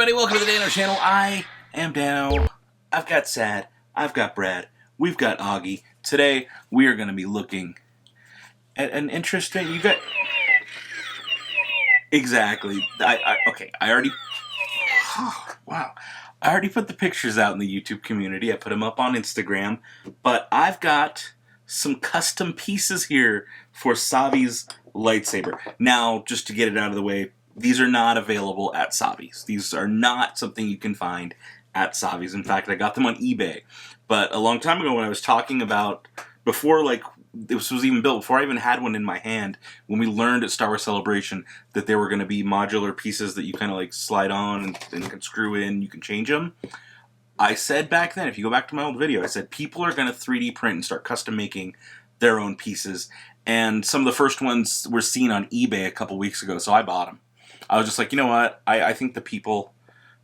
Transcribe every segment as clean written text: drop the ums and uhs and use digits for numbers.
everybody, welcome to the Dano channel. I am Dano. I've got Sad, I've got Brad, we've got Augie. Today we are going to be looking at an interesting, exactly, okay, I already, wow, I already put the pictures out in the YouTube community. I put them up on Instagram, but I've got some custom pieces here for Savi's lightsaber. Now, just to get it out of the way, these are not available at Savi's. These are not something you can find at Savi's. In fact, I got them on eBay. But a long time ago when I was talking about, before like this was even built, before I even had one in my hand, when we learned at Star Wars Celebration that there were going to be modular pieces that you kind of like slide on and can screw in, you can change them. I said back then, if you go back to my old video, I said people are going to 3D print and start custom making their own pieces. And some of the first ones were seen on eBay a couple weeks ago, so I bought them. I was just like, you know what, I think the people,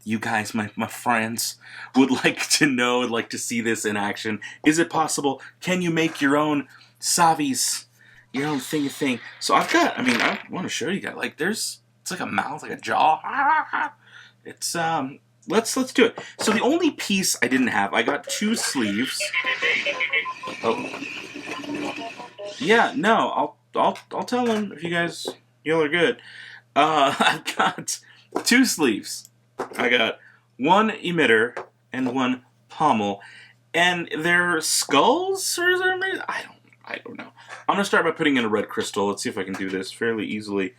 you guys, my friends, would like to know, would like to see this in action. Is it possible? Can you make your own Savi's, your own thing? So I've got, I mean, I want to show you guys, like it's like a mouth, like a jaw. It's, let's do it. So the only piece I didn't have, I got 2 sleeves. Oh. Yeah, no, I'll tell them if you guys, y'all are good. I've got 2 sleeves. I got 1 emitter and 1 pommel, and they're skulls, or is there? I don't know. I'm gonna start by putting in a red crystal. Let's see if I can do this fairly easily.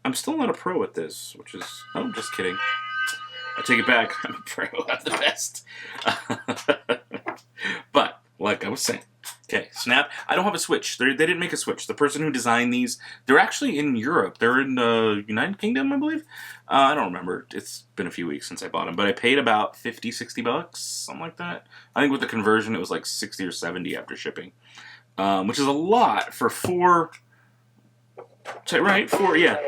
I'm still not a pro at this, which is, oh, just kidding. I take it back. I'm a pro. I'm the best. But like I was saying. Okay, snap. I don't have a switch. They didn't make a switch. The person who designed these, they're actually in Europe. They're in the United Kingdom, I believe. I don't remember. It's been a few weeks since I bought them. But I paid about 50, 60 bucks, something like that. I think with the conversion, it was like 60 or 70 after shipping. Which is a lot for 4... Right? 4, yeah.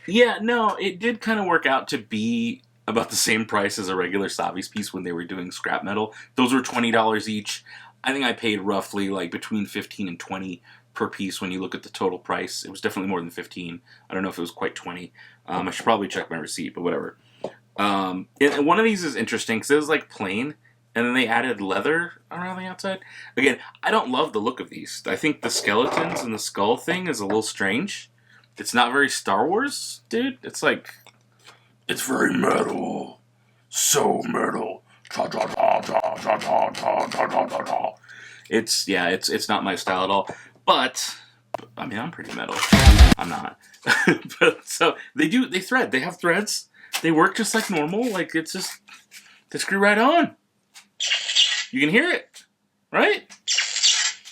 Yeah, no, it did kind of work out to be about the same price as a regular Savi's piece when they were doing scrap metal. Those were $20 each. I think I paid roughly like between 15 and 20 per piece when you look at the total price. It was definitely more than 15. I don't know if it was quite 20. I should probably check my receipt, but whatever. And one of these is interesting because it was like plain, and then they added leather around the outside. Again, I don't love the look of these. I think the skeletons and the skull thing is a little strange. It's not very Star Wars, dude. It's like, it's very metal. So metal. It's, yeah, it's not my style at all. But I mean, I'm pretty metal. I'm not. But so they thread. They have threads. They work just like normal. Like it's just, they screw right on. You can hear it, right?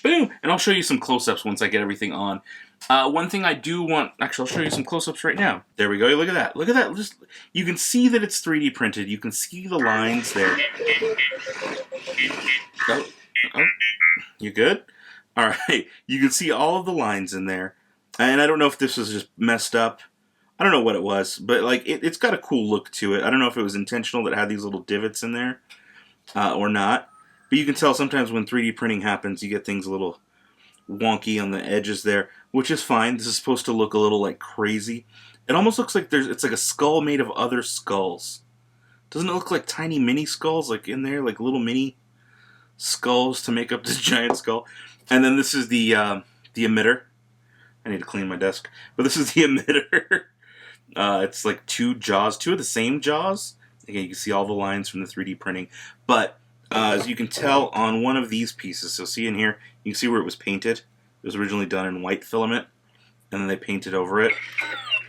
Boom. And I'll show you some close-ups once I get everything on. One thing I do want, actually I'll show you some close-ups right now. There we go, look at that, look at that. Just, you can see that it's 3D printed, you can see the lines there. Oh, you good? Alright, you can see all of the lines in there. And I don't know if this was just messed up. I don't know what it was, but like it's got a cool look to it. I don't know if it was intentional that it had these little divots in there or not. But you can tell sometimes when 3D printing happens, you get things a little wonky on the edges there, which is fine. This is supposed to look a little like crazy. It almost looks like it's like a skull made of other skulls. Doesn't it look like tiny mini skulls like in there, like little mini skulls to make up this giant skull? And then this is the emitter. I need to clean my desk, but this is the emitter. It's like 2 jaws, 2 of the same jaws. Again, you can see all the lines from the 3D printing, but as you can tell on one of these pieces, so see in here, you can see where it was painted. It was originally done in white filament, and then they painted over it.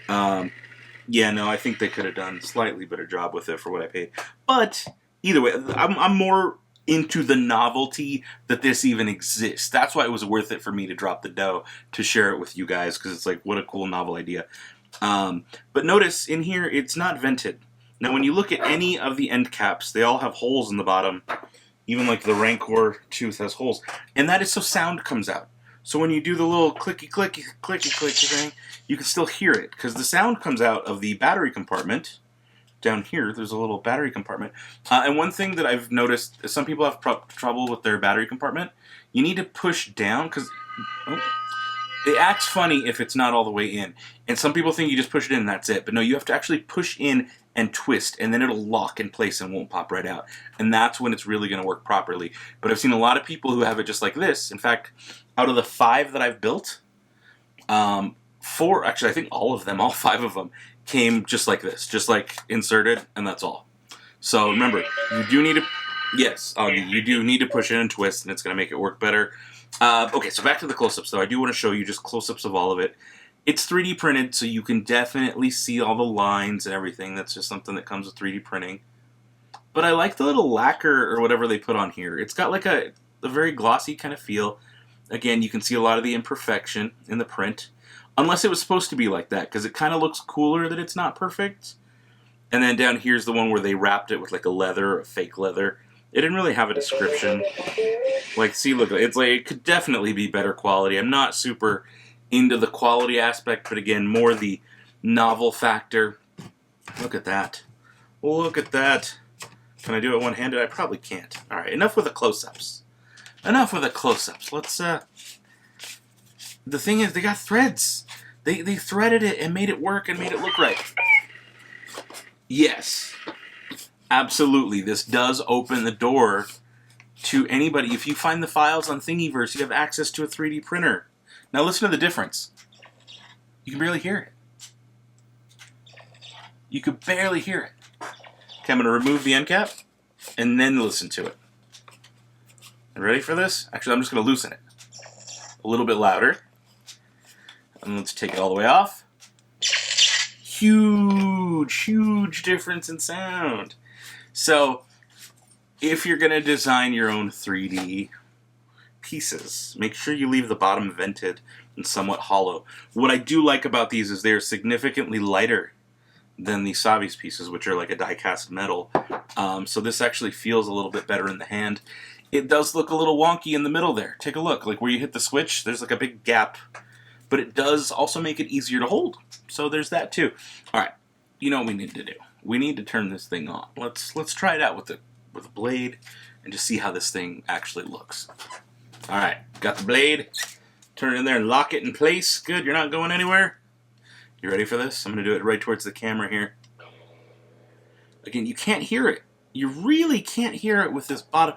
Yeah, no, I think they could have done a slightly better job with it for what I paid. But either way, I'm more into the novelty that this even exists. That's why it was worth it for me to drop the dough to share it with you guys, because it's like, what a cool novel idea. But notice in here, it's not vented. Now, when you look at any of the end caps, they all have holes in the bottom. Even like the Rancor tooth has holes. And that is so sound comes out. So when you do the little clicky thing, you can still hear it. Because the sound comes out of the battery compartment. Down here, there's a little battery compartment. And one thing that I've noticed, is some people have trouble with their battery compartment. You need to push down, because it acts funny if it's not all the way in. And some people think you just push it in and that's it. But no, you have to actually push in and twist, and then it'll lock in place and won't pop right out. And that's when it's really going to work properly. But I've seen a lot of people who have it just like this. In fact, out of the 5 that I've built, 4, actually I think all 5 of them, came just like this, just like inserted, and that's all. So remember, you do need to, yes, you do need to push it and twist, and it's going to make it work better. Okay, so back to the close-ups, though. I do want to show you just close-ups of all of it. It's 3D printed, so you can definitely see all the lines and everything. That's just something that comes with 3D printing. But I like the little lacquer or whatever they put on here. It's got like a very glossy kind of feel. Again, you can see a lot of the imperfection in the print. Unless it was supposed to be like that, because it kind of looks cooler that it's not perfect. And then down here's the one where they wrapped it with like a leather, a fake leather. It didn't really have a description. Like, see, look, it's like it could definitely be better quality. I'm not super into the quality aspect, but again, more the novel factor. Look at that. Look at that. Can I do it one-handed? I probably can't. All right, enough with the close-ups. Enough with the close-ups. Let's, the thing is, they got threads. They threaded it and made it work and made it look right. Yes. Absolutely. This does open the door to anybody. If you find the files on Thingiverse, you have access to a 3D printer. Now listen to the difference. You can barely hear it. You could barely hear it. Okay, I'm going to remove the end cap and then listen to it. Ready for this? Actually, I'm just going to loosen it a little bit louder. And let's take it all the way off. Huge, huge difference in sound. So, if you're going to design your own 3D pieces, make sure you leave the bottom vented and somewhat hollow. What I do like about these is they're significantly lighter than the Savi's pieces, which are like a die-cast metal. So this actually feels a little bit better in the hand. It does look a little wonky in the middle there. Take a look. Like where you hit the switch, there's like a big gap. But it does also make it easier to hold. So there's that too. All right, you know what we need to do? We need to turn this thing on. Let's try it out with a blade and just see how this thing actually looks. All right, got the blade. Turn it in there and lock it in place. Good, you're not going anywhere. You ready for this? I'm going to do it right towards the camera here. Again, you can't hear it. You really can't hear it with this bottom.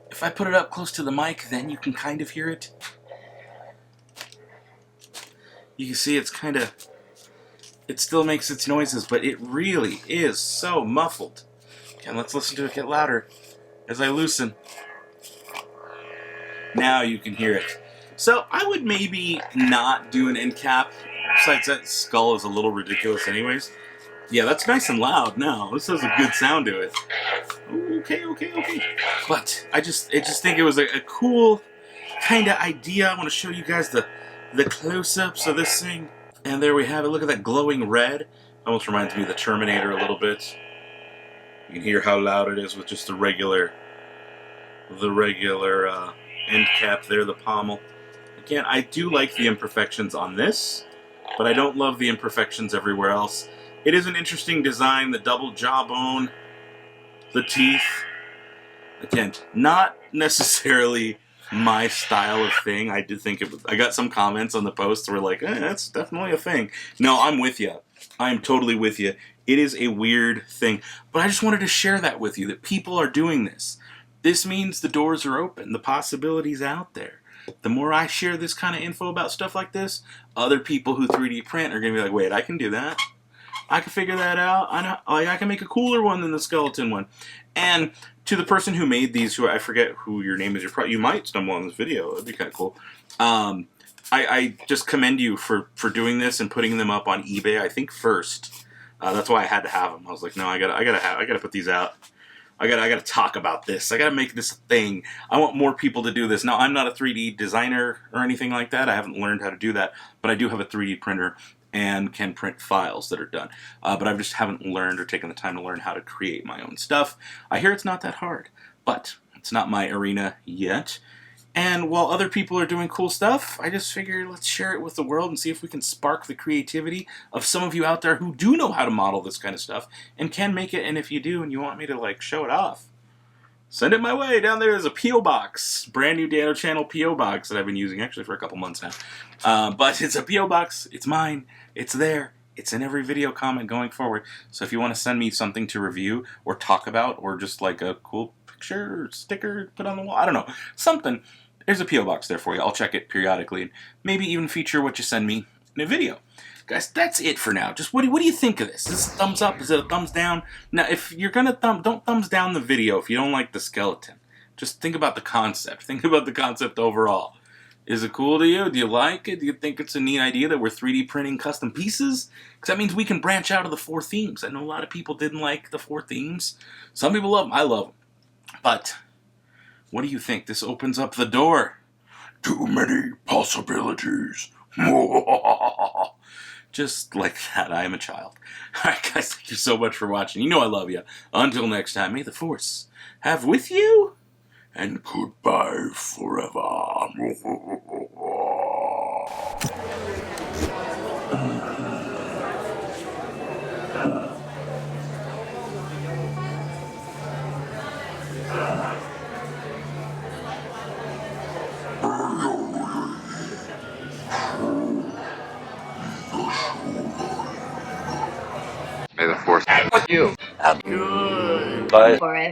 If I put it up close to the mic, then you can kind of hear it. You can see it's kind of, it still makes its noises, but it really is so muffled. Okay, let's listen to it get louder as I loosen. Now you can hear it. So I would maybe not do an end cap. Besides, that skull is a little ridiculous anyways. Yeah, that's nice and loud now. This has a good sound to it. Okay. But I just think it was a cool kind of idea. I want to show you guys the close-ups of this thing. And there we have it. Look at that glowing red. Almost reminds me of the Terminator a little bit. You can hear how loud it is with just the regular end cap there, the pommel. Again, I do like the imperfections on this, but I don't love the imperfections everywhere else. It is an interesting design, the double jawbone, the teeth. Again, not necessarily my style of thing. I did think it was, I got some comments on the post that were like, that's definitely a thing. No, I'm with you. I'm totally with you. It is a weird thing. But I just wanted to share that with you, that people are doing this. This means the doors are open. The possibilities out there. The more I share this kind of info about stuff like this, other people who 3D print are going to be like, wait, I can do that. I can figure that out. I can make a cooler one than the skeleton one. And to the person who made these, who I forget who your name is, you might stumble on this video. That'd be kind of cool. I just commend you for doing this and putting them up on eBay. I think first. That's why I had to have them. I was like, no, I gotta put these out. I gotta talk about this. I gotta make this a thing. I want more people to do this. Now, I'm not a 3D designer or anything like that. I haven't learned how to do that, but I do have a 3D printer and can print files that are done. But I just haven't learned or taken the time to learn how to create my own stuff. I hear it's not that hard, but it's not my arena yet. And while other people are doing cool stuff, I just figured let's share it with the world and see if we can spark the creativity of some of you out there who do know how to model this kind of stuff and can make it. And if you do and you want me to like show it off, send it my way. Down there is a P.O. box, brand new Dano Channel P.O. box that I've been using actually for a couple months now. But it's a P.O. box. It's mine. It's there. It's in every video comment going forward. So if you want to send me something to review or talk about, or just like a cool picture or sticker to put on the wall, I don't know, something, there's a P.O. box there for you. I'll check it periodically and maybe even feature what you send me in a video. Guys, that's it for now. Just what do you think of this? Is this a thumbs up? Is it a thumbs down? Now, if you're gonna don't thumbs down the video if you don't like the skeleton. Just think about the concept. Think about the concept overall. Is it cool to you? Do you like it? Do you think it's a neat idea that we're 3D printing custom pieces? Because that means we can branch out of the 4 themes. I know a lot of people didn't like the 4 themes. Some people love them. I love them. But what do you think? This opens up the door. Too many possibilities. Just like that, I am a child. Alright guys, thank you so much for watching. You know I love you. Until next time, may the Force have with you, and goodbye forever. May the Force be with you. Goodbye. Forever.